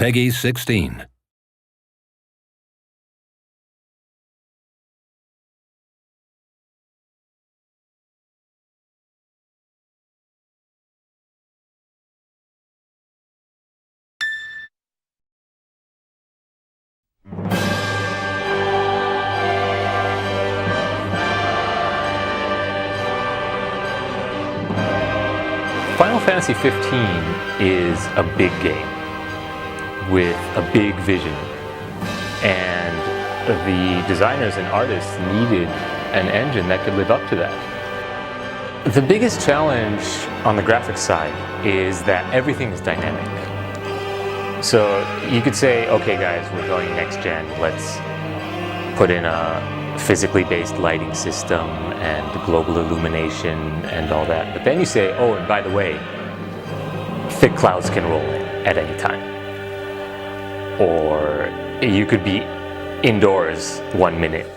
Peggy 16. Final Fantasy 15 is a big game with a big vision, and the designers and artists needed an engine that could live up to that. The biggest challenge on the graphics side is that everything is dynamic. So you could say, okay guys, we're going next gen, let's put in a physically based lighting system and global illumination and all that. But then you say, oh, and by the way, thick clouds can roll in at any time. Or you could be indoors 1 minute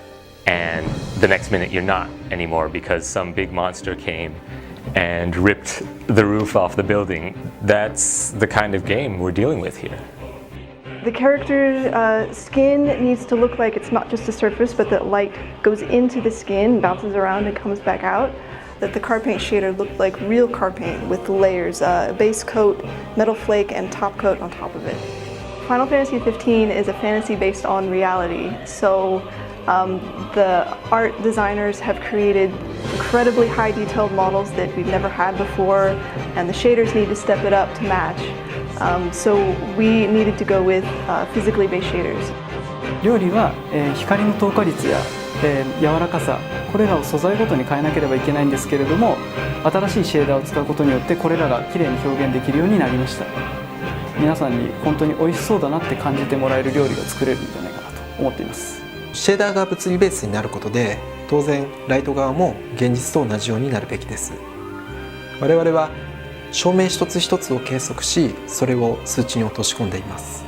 and the next minute you're not anymore because some big monster came and ripped the roof off the building. That's the kind of game we're dealing with here. The character's skin needs to look like it's not just a surface, but that light goes into the skin, bounces around and comes back out. That the car paint shader looked like real car paint with layers, a base coat, metal flake, and top coat on top of it. Final Fantasy 15 is a fantasy based on reality, so the art designers have created incredibly high detailed models that we've never had before, and the shaders need to step it up to match. So we needed to go with physically based shaders. 料理は、光の透過率や、柔らかさ、これらを素材ごとに変えなければいけないんですけれども、新しいシェーダーを使うことによってこれらがきれいに表現できるようになりました。皆さんに本当に美味しそうだなって感じてもらえる料理が作れるんじゃないかなと思っています。シェーダーが物理ベースになることで、当然ライト側も現実と同じようになるべきです。我々は照明一つ一つを計測し、それを数値に落とし込んでいます。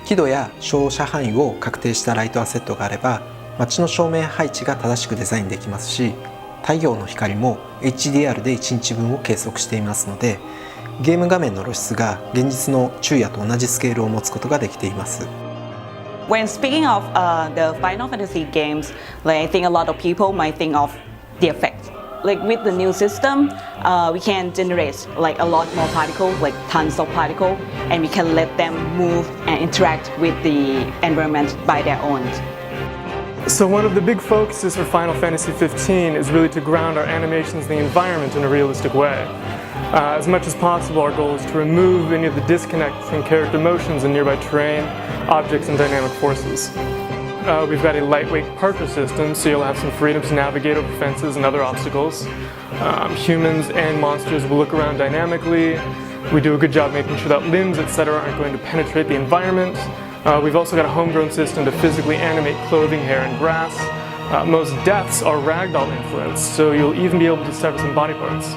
輝度や照射範囲を確定したライトアセットがあれば、街の照明配置が正しくデザインできますし、太陽の光も HDR で1日分を計測していますので、ゲーム画面の露出が現実の昼夜と同じスケールを持つことができています。When speaking of the Final Fantasy games, I think a lot of people might think of the effect. Like with the new system, we can generate like a lot more particles, like tons of particles, and we can let them move and interact with the environment by their own. So one of the big focuses for Final Fantasy 15 is really to ground our animations in the environment in a realistic way. As much as possible, our goal is to remove any of the disconnect between character motions and nearby terrain, objects, and dynamic forces. We've got a lightweight parkour system, so you'll have some freedom to navigate over fences and other obstacles. Humans and monsters will look around dynamically. We do a good job making sure that limbs, etc. aren't going to penetrate the environment. We've also got a homegrown system to physically animate clothing, hair, and grass. Most deaths are ragdoll influenced, so you'll even be able to sever some body parts.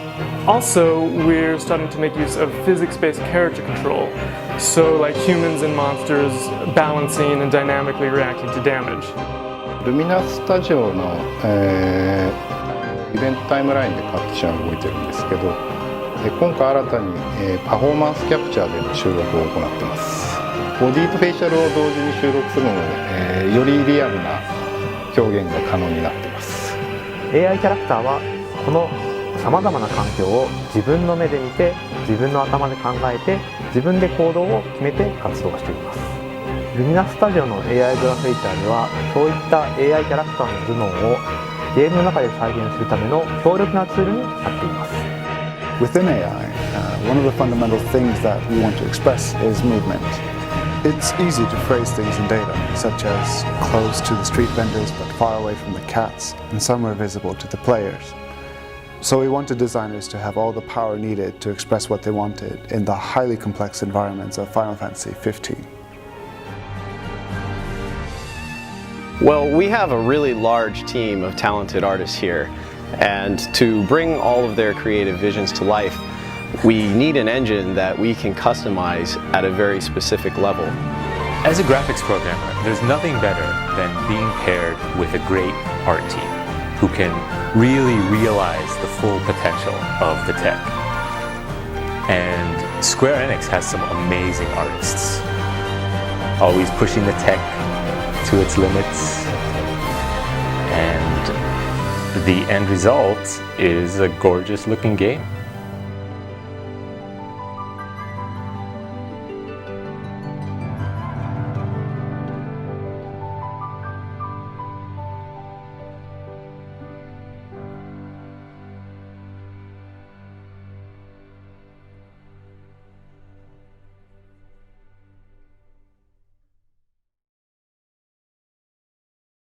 Also, we're starting to make use of physics-based character control, so like humans and monsters balancing and dynamically reacting to damage. Luminous Studio の、イベントタイムラインで各機種が動いてるんですけど、今回新たに、パフォーマンスキャプチャーでの収録を行っています。ボディとフェイシャルを同時に収録するので、よりリアルな表現が可能になっています。 AI キャラクターはこのさまざまな環境を自分の目で見て、自分の頭で考えて、自分で行動を決めて活動しています。ルミナスタジオの AI グラフェイターでは、そういった AI キャラクターの頭脳をゲームの中で再現するための強力なツールになっています。 Within AI, one of the fundamental things that we want to express is movement. It's easy to phrase things in data, such as close to the street vendors but far away from the cats, and somewhere visible to the players. So we wanted designers to have all the power needed to express what they wanted in the highly complex environments of Final Fantasy 15. Well, we have a really large team of talented artists here, and to bring all of their creative visions to life, we need an engine that we can customize at a very specific level. As a graphics programmer, there's nothing better than being paired with a great art team who can really realize the full potential of the tech. And Square Enix has some amazing artists. always pushing the tech to its limits, and the end result is a gorgeous looking game.